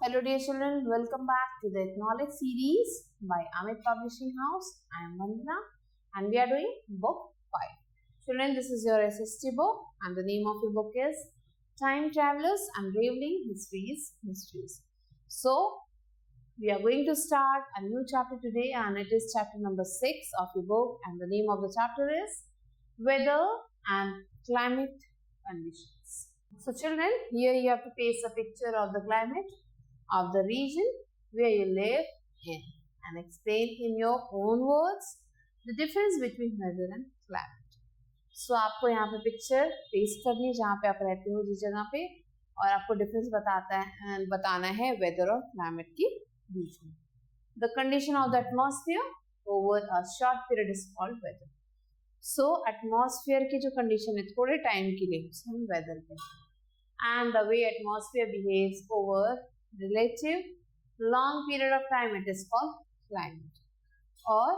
Hello dear children, welcome back to the Knowledge series by Amit Publishing House. I am Vandana and we are doing book 5. Children, this is your SST book and the name of your book is Time Travelers Unraveling Mysteries. So, we are going to start a new chapter today and it is chapter number 6 of your book and the name of the chapter is Weather and Climate Conditions. So children, here you have to paste a picture of the climate of the region where you live in and explain in your own words the difference between weather and climate. So आपको यहाँ पे picture paste करनी है जहाँ पे आप रहते हो जिस जगह पे और आपको डिफरेंस बताना है वेदर और क्लाइमेट के बीच में. The condition of the atmosphere over a short period is called weather. So atmosphere की जो condition है थोड़े टाइम के लिए उसे हम weather कहते हैं. And the way atmosphere behaves over relative long period of time it is called climate. और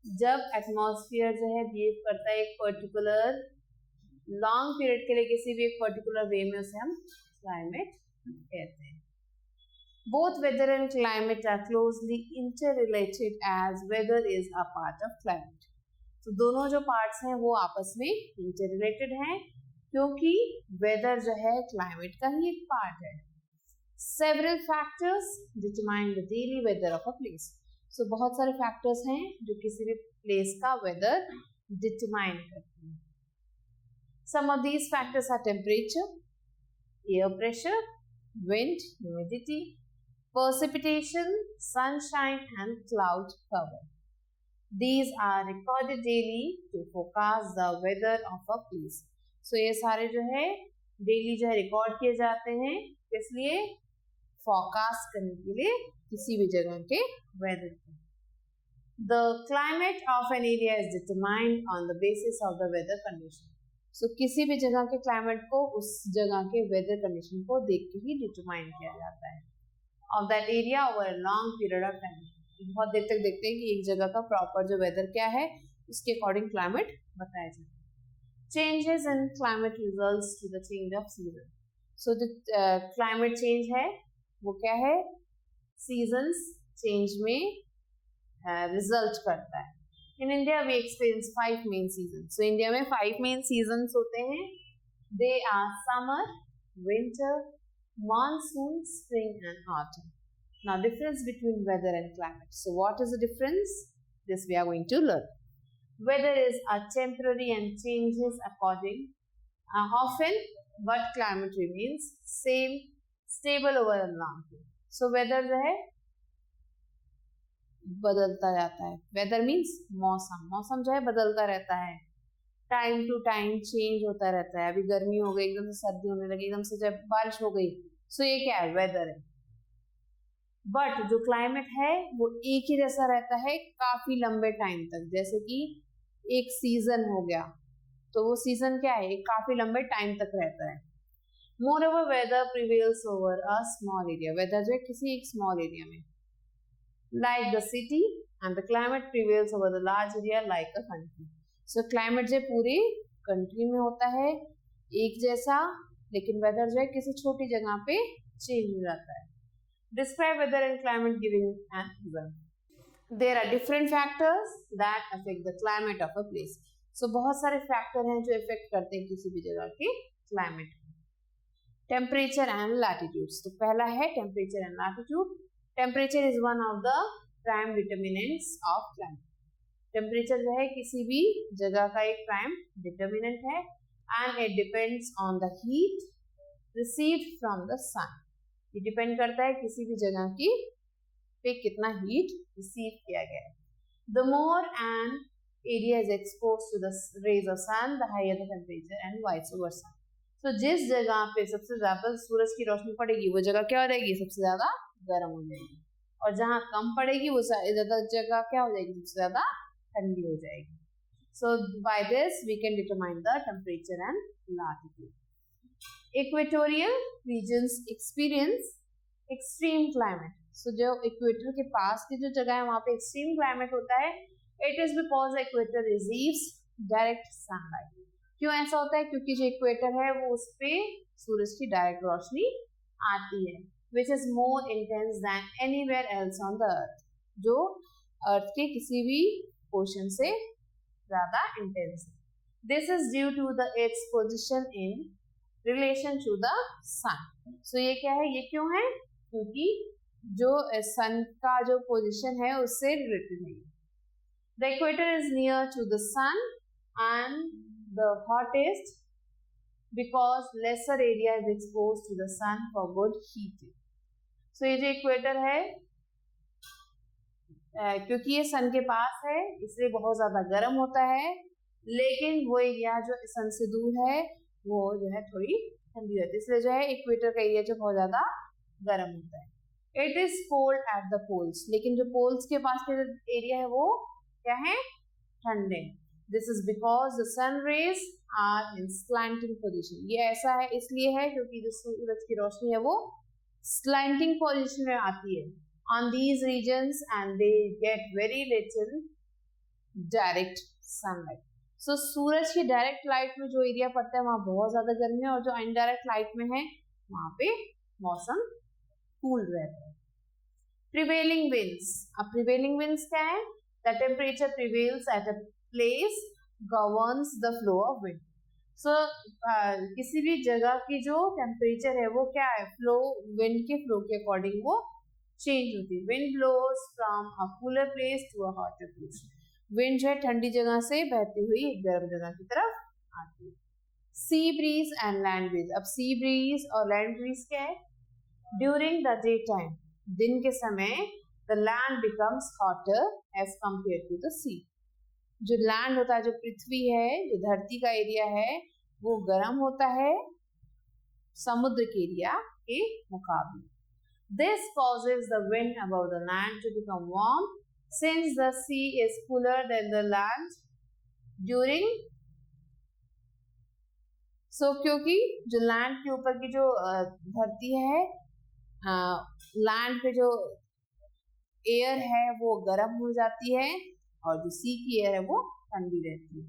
जब atmosphere जो है behave करता है एक particular long period के लिए किसी भी एक particular way में उसे हम climate कहते हैं. Both weather and climate are closely interrelated as weather is a part of climate. तो दोनों जो parts हैं वो आपस में interrelated हैं क्योंकि वेदर जो है क्लाइमेट का ही एक पार्ट है. Several factors determine the daily weather of a place. So बहुत सारे फैक्टर्स हैं जो किसी भी प्लेस का वेदर डिटरमाइन करते हैं. Some of these factors are temperature, air pressure, wind, humidity, precipitation, sunshine and cloud cover. These are recorded daily to forecast the weather of a place. So ये सारे जो है डेली जो है record किए जाते हैं किस लिए फोरकास्ट करने के लिए किसी भी जगह के वेदर को. The climate of an area is determined on the basis of the weather condition. So किसी भी जगह के क्लाइमेट को उस जगह के वेदर कंडीशन को देख के ही डिटरमाइन किया जाता है. Of that area over a long period of time. बहुत देर तक देखते हैं कि एक जगह का प्रॉपर जो वेदर क्या है उसके अकॉर्डिंग क्लाइमेट बताया जाता है. Changes in climate results to the change of season. So the climate change है वो क्या है seasons change में result करता है. In India we experience 5 main seasons. So India में 5 main seasons होते हैं. They are summer, winter, monsoon, spring and autumn. Now difference between weather and climate. So what is the difference? This we are going to learn. Weather is a temporary and changes according often, but climate remains same, stable over a long period. So weather जो है बदलता जाता है. Weather means मौसम. मौसम जो है बदलता रहता है. टाइम टू टाइम चेंज होता रहता है. अभी गर्मी हो गई एकदम से सर्दी होने लगी एकदम से जब बारिश हो गई. So ये क्या है वेदर है. बट जो क्लाइमेट है वो एक ही जैसा रहता है काफी लंबे टाइम तक. जैसे कि एक सीजन हो गया तो वो सीजन क्या है काफी लंबे टाइम तक रहता है. Moreover weather prevails over a small area. Weather जो है किसी एक स्मॉल एरिया में like the city and the climate prevails over the large area like a country. So climate जो पूरी कंट्री में होता है एक जैसा लेकिन वेदर जो है किसी छोटी जगह पे चेंज हो जाता है. Describe weather and climate giving an example. There are different factors that affect the climate of a place. So बहुत सारे फैक्टर हैं जो इफेक्ट करते हैं किसी भी जगह के क्लाइमेट को. Temperature and latitudes. तो पहला है temperature and latitude. Temperature is one of the prime determinants of climate. Temperature जो है किसी भी जगह का एक प्राइम डिटर्मिनेंट है and it depends on the heat received from the sun. ये डिपेंड करता है किसी भी जगह की पे कितना हीट रिसीव किया गया है. The more an area is expose to the rays of sun the higher the temperature and vice versa. तो जिस जगह पे सबसे ज्यादा सूरज की रोशनी पड़ेगी वो जगह क्या हो जाएगी सबसे ज्यादा गर्म हो जाएगी और जहाँ कम पड़ेगी वो ज्यादा जगह क्या हो जाएगी सबसे ज्यादा ठंडी हो जाएगी. So by this we can determine the temperature and latitude. Equatorial regions experience extreme climate. So जो इक्वेटर के पास की जो जगह है वहाँ पे extreme climate होता है. It is because the equator receives direct sunlight. क्यों ऐसा होता है क्योंकि जो इक्वेटर है वो उस पे सूरज की डायरेक्ट रोशनी आती है. which is more intense than anywhere else on the earth, जो अर्थ के किसी भी पोर्शन से ज्यादा इंटेंस है. This is due to its position in relation to the sun. So ये क्या है, ये क्यों है, क्योंकि जो सन का जो पोजीशन है उससे रिलेटेड है. The equator is near to the sun and the hottest because lesser area is exposed to the sun for good heating. So ये जो इक्वेटर है क्योंकि ये सन के पास है इसलिए बहुत ज्यादा गर्म होता है, लेकिन वो एरिया जो सन से दूर है वो जो है थोड़ी ठंडी रहती है, इसलिए जो है इक्वेटर का एरिया जो बहुत ज्यादा गर्म होता है. It is cold at the poles, लेकिन जो पोल्स के पास का एरिया है वो क्या है, ठंडे. This is because the sun rays are in slanting position. ये ऐसा है इसलिए है क्योंकि जो सूरज की रोशनी है वो स्लैंटिंग पोजिशन में आती है on these regions and they get very little direct sunlight. So सूरज की डायरेक्ट लाइट में जो एरिया पड़ता है वहां बहुत ज्यादा गर्मी है, और जो इनडायरेक्ट लाइट में है वहां पे मौसम कूल रहता है. Prevailing winds. अब प्रिवेलिंग विंड्स क्या है, the temperature prevails at a place governs the flow of wind. So किसी भी जगह की जो टेम्परेचर है वो क्या है, फ्लो, विंड के फ्लो के अकॉर्डिंग वो चेंज होती है. Wind blows from a cooler place to a hotter place. Wind जो है ठंडी जगह से बहती हुई गर्म जगह की तरफ आती है. Sea breeze and land breeze. अब सी ब्रीज और लैंड ब्रीज क्या है, ड्यूरिंग द डे टाइम, दिन के समय the land becomes hotter as compared to the sea. जो लैंड होता है, जो पृथ्वी है, जो धरती का एरिया है वो गर्म होता है समुद्र के एरिया के मुकाबले. This causes the wind above the land to become warm since the sea is cooler than the land during. So क्योंकि जो लैंड के ऊपर की जो धरती है, लैंड पे जो एयर है वो गर्म हो जाती है और जो सी की एयर है वो ठंडी रहती है.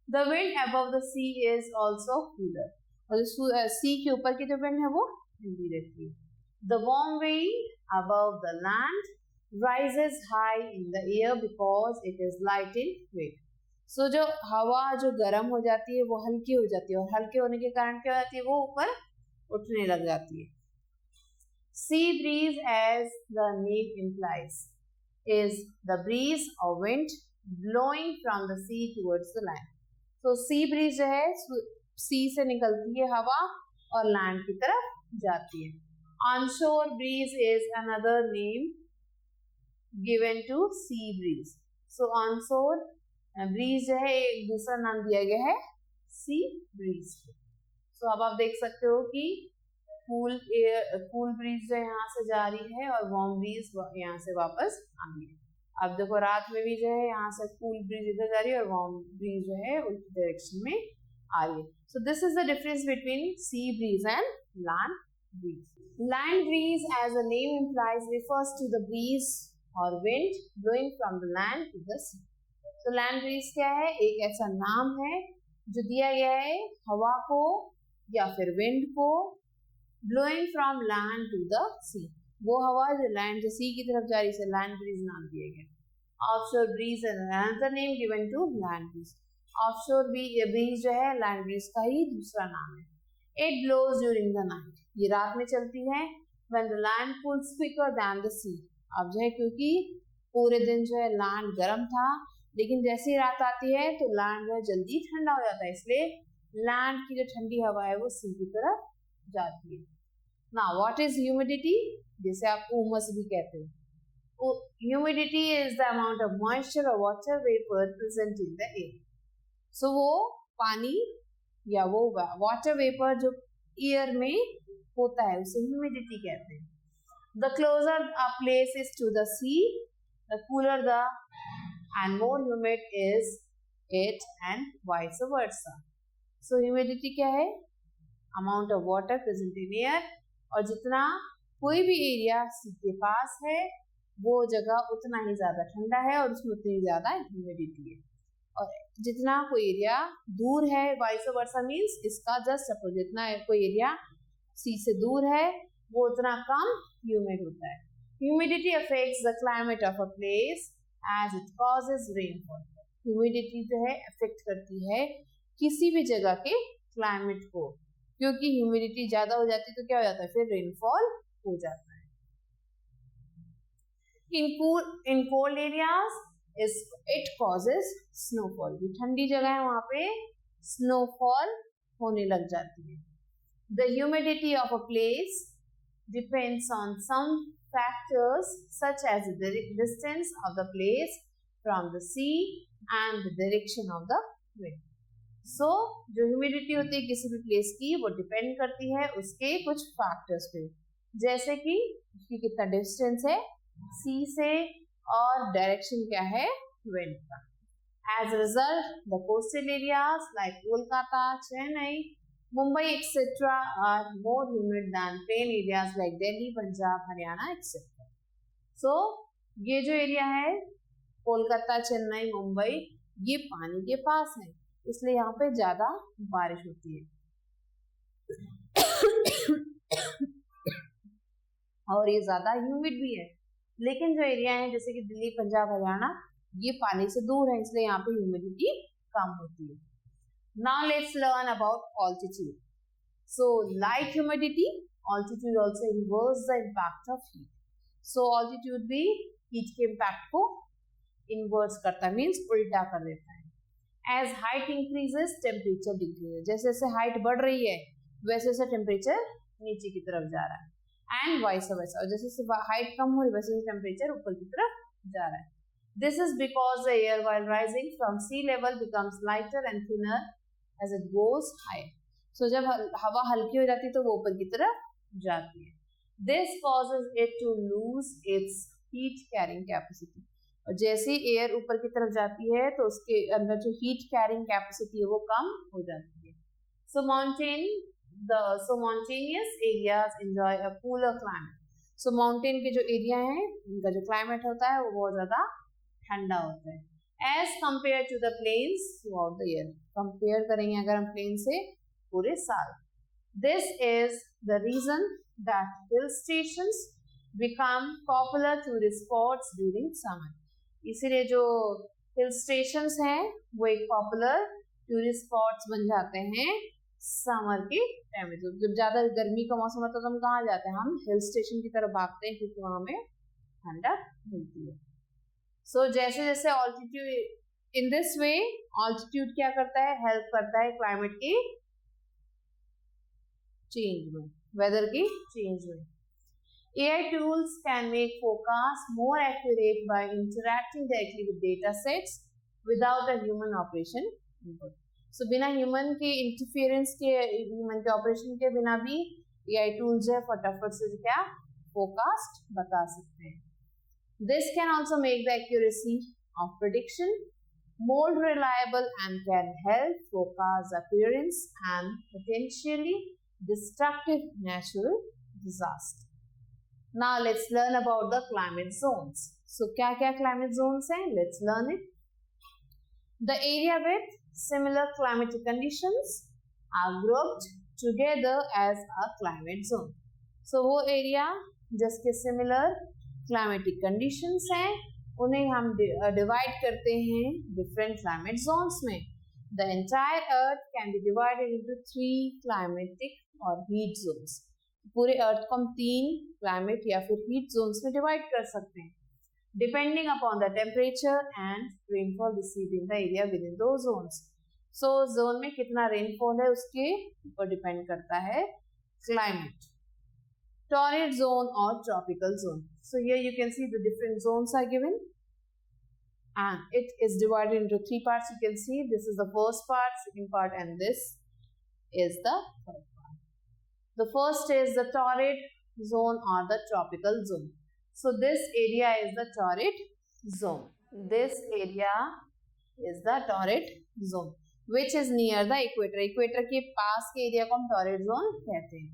The wind above the sea is also cooler. और जो सी के ऊपर की जो विंड है वो ठंडी रहती है. The warm wind above the land rises high in the air because it is light in weight. So जो हवा जो गर्म हो जाती है वो हल्की हो जाती है, और हल्के होने के कारण क्या होती है, वो ऊपर उठने लग जाती है. Sea breeze, as the name implies, is the breeze or wind blowing from the sea towards the land. So sea breeze जो है sea से निकलती है हवा और लैंड की तरफ जाती है. Onshore breeze is another name given to sea breeze. So onshore breeze जो है एक दूसरा नाम दिया गया है sea breeze. So अब आप देख सकते हो कि कूल ब्रीज जो यहाँ से जा रही है और वार्म ब्रीज यहाँ से वापस आ रही है. अब देखो रात में भी जो है यहाँ से कूल ब्रीज इधर जा रही है और वार्म ब्रीज जो है उल्टी डायरेक्शन में आ रही है. So this is the difference between sea breeze and land breeze. Land breeze, as the name implies, refers to the breeze or wind blowing from the land to the sea. So land breeze क्या है, एक ऐसा नाम है जो दिया गया है हवा को या फिर wind को blowing from land to the sea. वो हवा जो land से sea की तरफ जा रही है, land breeze नाम दिया गया. Offshore breeze is another name given to land breeze. Offshore breeze जो है land breeze का ही दूसरा नाम है. It blows during the night. ये रात में चलती है. When the land cools quicker than the sea. अब जो है क्योंकि पूरे दिन जो है लैंड गर्म था, लेकिन जैसे ही रात आती है तो लैंड जो है जल्दी ठंडा हो जाता है, इसलिए लैंड की जो ठंडी हवा है वो सी की तरफ जाती है. Now what is humidity? जिसे आप उमस भी कहते हैं. Humidity is the amount of moisture or water vapor present in the air. So वो पानी या वो वाटर वेपर जो एयर में होता है उसे ह्यूमिडिटी कहते हैं. The closer a place is to the sea, the cooler the and more humid is it and vice versa. So humidity क्या है, amount of water present in air, और जितना कोई भी एरिया सी के पास है वो जगह उतना ही ज्यादा ठंडा है और उसमें उतनी ज्यादा ह्यूमिडिटी है. और जितना कोई एरिया दूर है, वाइस वर्सा मीन्स इसका जस्ट सपोज जितना कोई एरिया सी से दूर है वो उतना कम ह्यूमिड होता है। Humidity affects the climate of a place as it causes rainfall. Humidity जो है अफेक्ट करती है किसी भी जगह के क्लाइमेट को, क्योंकि ह्यूमिडिटी ज्यादा हो जाती है तो क्या हो जाता है, फिर रेनफॉल हो जाता है। In cold areas it causes snowfall. जो ठंडी जगह है वहां पे snowfall होने लग जाती है। The humidity of a place depends on some factors such as the distance of the place from the sea and the direction of the wind. So जो ह्यूमिडिटी होती है किसी भी प्लेस की वो डिपेंड करती है उसके कुछ फैक्टर्स पे, जैसे कि उसकी कितना डिस्टेंस है सी से और डायरेक्शन क्या है विंड का। As result the coastal areas like Kolkata, Chennai, Mumbai etcetera are more humid than plain areas like Delhi, Punjab, Haryana etcetera. So ये जो एरिया है कोलकाता, चेन्नई, मुंबई, ये पानी के पास है इसलिए यहाँ पे ज्यादा बारिश होती है और ये ज्यादा ह्यूमिड भी है। लेकिन जो एरिया है जैसे कि दिल्ली, पंजाब, हरियाणा, ये पानी से दूर है इसलिए यहाँ पे ह्यूमिडिटी कम होती है। Now let's learn about altitude. So light humidity, altitude also inverse the impact of heat. So altitude भी हीट के इम्पैक्ट को इन्वर्स करता है, मीन्स उल्टा कर देता है। As height increases temperature decreases. जैसे जैसे हाइट बढ़ रही है वैसे वैसे टेम्परेचर नीचे की तरफ जा रहा है, एंड वाइस वर्सा। और जैसे हाइट कम हो रही है वैसे टेम्परेचर ऊपर की तरफ जा रहा है। This is because the air while rising from sea level becomes lighter and thinner as it goes higher. So जब हवा हल्की हो जाती है तो वो ऊपर की तरफ जाती है। This causes it to lose its heat carrying capacity. और जैसे एयर ऊपर की तरफ जाती है तो उसके अंदर जो हीट कैरिंग कैपेसिटी है वो कम हो जाती है। सो mountainous areas enjoy a cooler climate. So mountain के जो एरिया है उनका जो क्लाइमेट होता है वो बहुत ज्यादा ठंडा होता है as compared to the plains throughout the year. Compare करेंगे अगर हम प्लेन से पूरे साल। This is the reason that hill stations become popular tourist spots during summer. इसीलिए जो हिल स्टेशंस हैं वो एक पॉपुलर टूरिस्ट स्पॉट्स बन जाते हैं समर के टाइम में। जब ज्यादा गर्मी का मौसम होता है तो हम कहाँ जाते हैं, हम हिल स्टेशन की तरफ भागते हैं क्योंकि वहां में ठंडक मिलती है। सो जैसे जैसे altitude in this way altitude क्या करता है, हेल्प करता है क्लाइमेट की चेंज में, वेदर की चेंज में। AI tools can make forecasts more accurate by interacting directly with data sets without a human operation input. So बिना human के interference के, human के operation के बिना भी AI tools जो है फटाफट से क्या forecast बता सकते हैं। This can also make the accuracy of prediction more reliable and can help forecast appearance and potentially destructive natural disaster. Now let's learn about the climate zones. So क्या क्या climate zones हैं? Let's learn it. The area with similar climatic conditions are grouped together as a climate zone. So वो area जिसके similar climatic conditions हैं उन्हें हम divide करते हैं different climate zones में. The entire Earth can be divided into 3 climatic or heat zones. पूरे अर्थ को हम 3 क्लाइमेट या फिर हीट जोन्स में डिवाइड कर सकते हैं depending upon the temperature and rainfall received in the area with in दो जोन्स। सो जोन में कितना रेनफॉल है उसके ऊपर डिपेंड करता है क्लाइमेट। टॉरिड जोन और tropical zone. So here you can see the different zones are given and it is divided into 3 parts. You can see this is the first part, second part, and this is the third part. The first is the torrid zone or the tropical zone. So this area is the torrid zone. This area is the torrid zone which is near the equator. Equator के पास के area को हम torrid zone कहते हैं.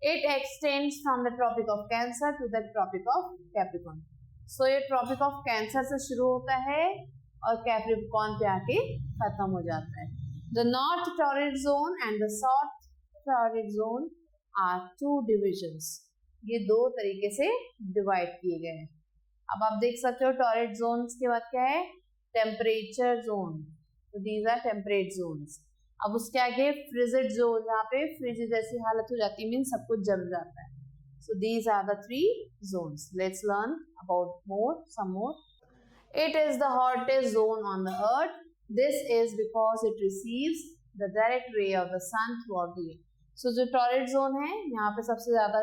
It extends from the Tropic of Cancer to the Tropic of Capricorn. So ये Tropic of Cancer से शुरू होता है और Capricorn पे आके खत्म हो जाता है. The North Torrid Zone and the South Torrid Zone are 2 divisions. ये दो तरीके से डिवाइड किए गए हैं। अब आप देख सकते हो टॉरेट जोन्स के बाद क्या है, टेम्परेचर जोन, तो दीज आर टेम्परेट जोन्स। अब उसके आगे फ्रिजिड जोन, जहाँ पे फ्रिज जैसी हालत हो जाती है, मीन सब कुछ जम जाता है। So these are the 3 zones. Let's learn about some more. It is the hottest zone on the earth. This is because it receives the direct ray of the sun throughout the year. So जो torrid zone है, यहाँ पे सबसे ज्यादा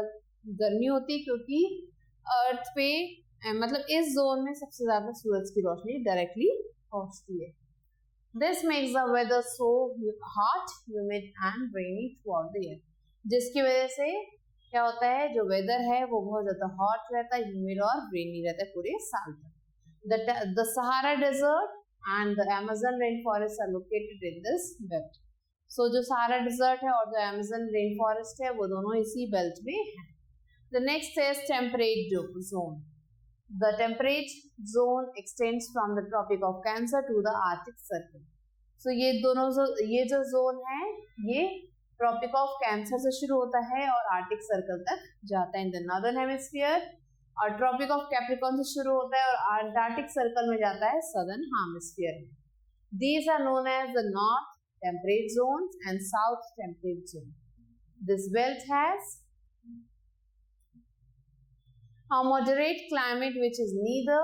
गर्मी होती है, क्योंकि अर्थ पे मतलब इस जोन में सबसे ज्यादा सूरज की रोशनी डायरेक्टली पहुंचती है। This makes the weather so hot, humid and rainy throughout the year. जिसकी वजह से क्या होता है, जो वेदर है वो बहुत ज्यादा हॉट रहता है, ह्यूमिड और रेनी रहता है पूरे साल तक। The Sahara Desert and the Amazon rainforest are located in this belt. So जो सहारा डेजर्ट है और जो अमेज़न रेन फॉरेस्ट है वो दोनों इसी बेल्ट में है। The next is temperate zone. The temperate zone extends from the Tropic of Cancer to the Arctic Circle. So ये जो जोन है ये ट्रॉपिक ऑफ कैंसर से शुरू होता है और आर्टिक सर्कल तक जाता है इन द नॉर्दर्न हेमिस्फीयर, और ट्रॉपिक ऑफ कैप्रिकॉर्न से शुरू होता है और अंटार्कटिक सर्कल में जाता है सदर्न हेमिस्फीयर में। These are known as the North temperate zones and South temperate zone. This belt has a moderate climate which is neither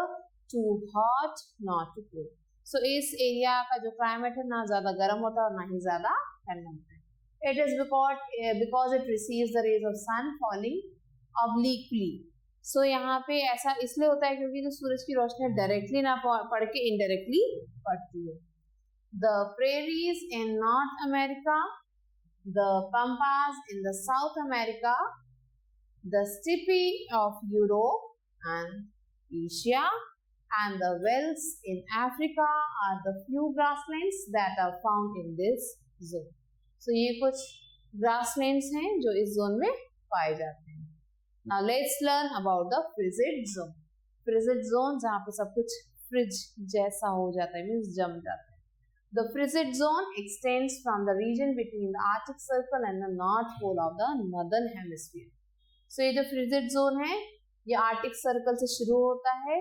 too hot nor too cold. So इस area का जो climate है ना ज्यादा गर्म होता है और ना ही ज्यादा ठंडा होता है। It is because it receives the rays of sun falling obliquely. So यहाँ पे ऐसा इसलिए होता है क्योंकि जो सूरज की रोशनी डायरेक्टली ना पड़ के इनडायरेक्टली पड़ती है। The prairies in North America, the pampas in the South America, the steppe of Europe and Asia, and the wells in Africa are the few grasslands that are found in this zone. So ये कुछ grasslands हैं जो इस zone में पाए जाते हैं। Now let's learn about the frigid zone. Frigid zone जहाँ पे सब कुछ फ्रिज जैसा हो जाता है, मीन्स जम जाता है। The frigid zone extends from the region between the Arctic Circle and the North Pole of the Northern Hemisphere. So ये जो frigid zone है ये आर्टिक सर्कल से शुरू होता है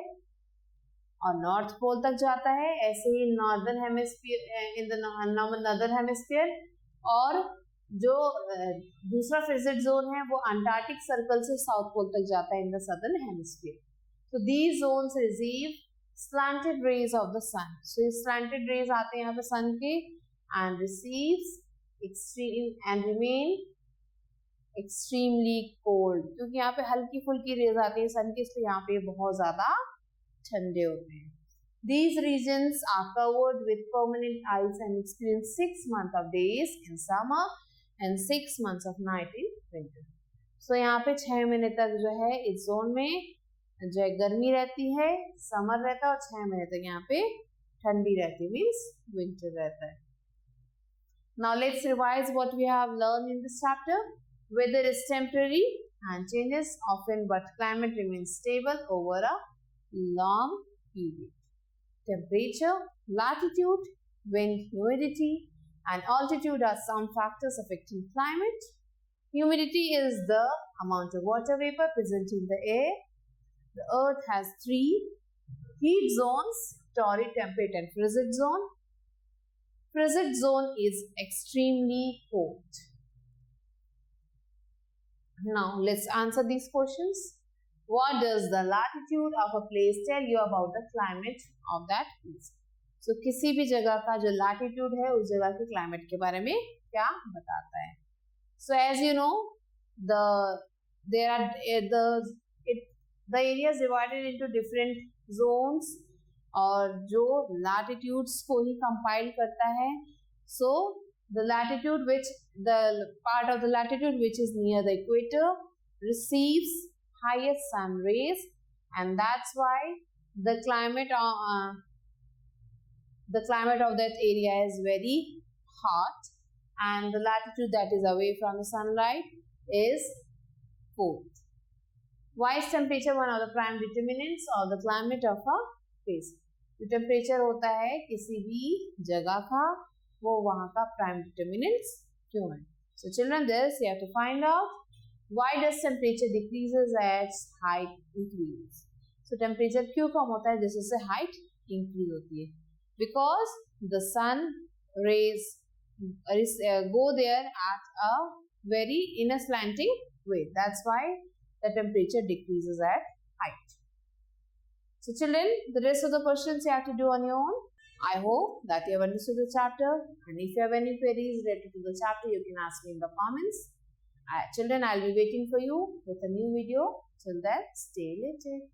और नॉर्थ पोल तक जाता है, ऐसे ही northern hemisphere in the northern hemisphere, और जो दूसरा फ्रिजिड जोन है वो अंटार्कटिक सर्कल से साउथ पोल तक जाता है in the southern hemisphere. So these zones receive slanted rays of the sun. So ये slanted rays आते हैं यहाँ पे sun के and receives extreme and remain extremely cold. क्योंकि यहाँ पे हल्की फुल्की रेज आती है सन की, इसलिए यहाँ पे बहुत ज्यादा ठंडे होते हैं। These regions are covered with permanent ice and experience 6 months of days in summer and 6 months of night in winter. So यहाँ पे 6 महीने तक जो है इस जोन में जो है गर्मी रहती है, समर रहता है, और 6 महीने तक यहाँ पे ठंडी रहती है, मीन्स विंटर रहता है। Now let's revise what we have learned in this chapter. Weather is temporary and changes often, but climate remains stable over a long period. Temperature, latitude, wind, humidity, and altitude are some factors affecting climate. Humidity is the amount of water vapor present in the air. The earth has 3 heat zones: torrid, temperate, and frigid zone. Frigid zone is extremely cold. Now let's answer these questions. What does the latitude of a place tell you about the climate of that place? So किसी भी जगह का जो latitude है उस जगह के climate के बारे में क्या बताता है? So as you know, the area is divided into different zones और जो latitudes को ही compile करता है. So the part of the latitude which is near the equator receives highest sun rays, and that's why the climate of that area is very hot, and the latitude that is away from the sunlight is cold. Why is temperature one of the prime determinants of the climate of a place? जो temperature होता है किसी भी जगह का वो वहाँ का प्राइम डिटर्मिनेंट्स क्यों है? So children, this you have to find out. Why does temperature decreases as height increases? So temperature क्यों कम होता है जैसे से height increase होती है? Because the sun rays go there at a very in a slanting way. That's why the temperature decreases at height. So children, the rest of the questions you have to do on your own. I hope that you have understood the chapter, and if you have any queries related to the chapter, you can ask me in the comments. Children, I'll be waiting for you with a new video. Till then, stay later.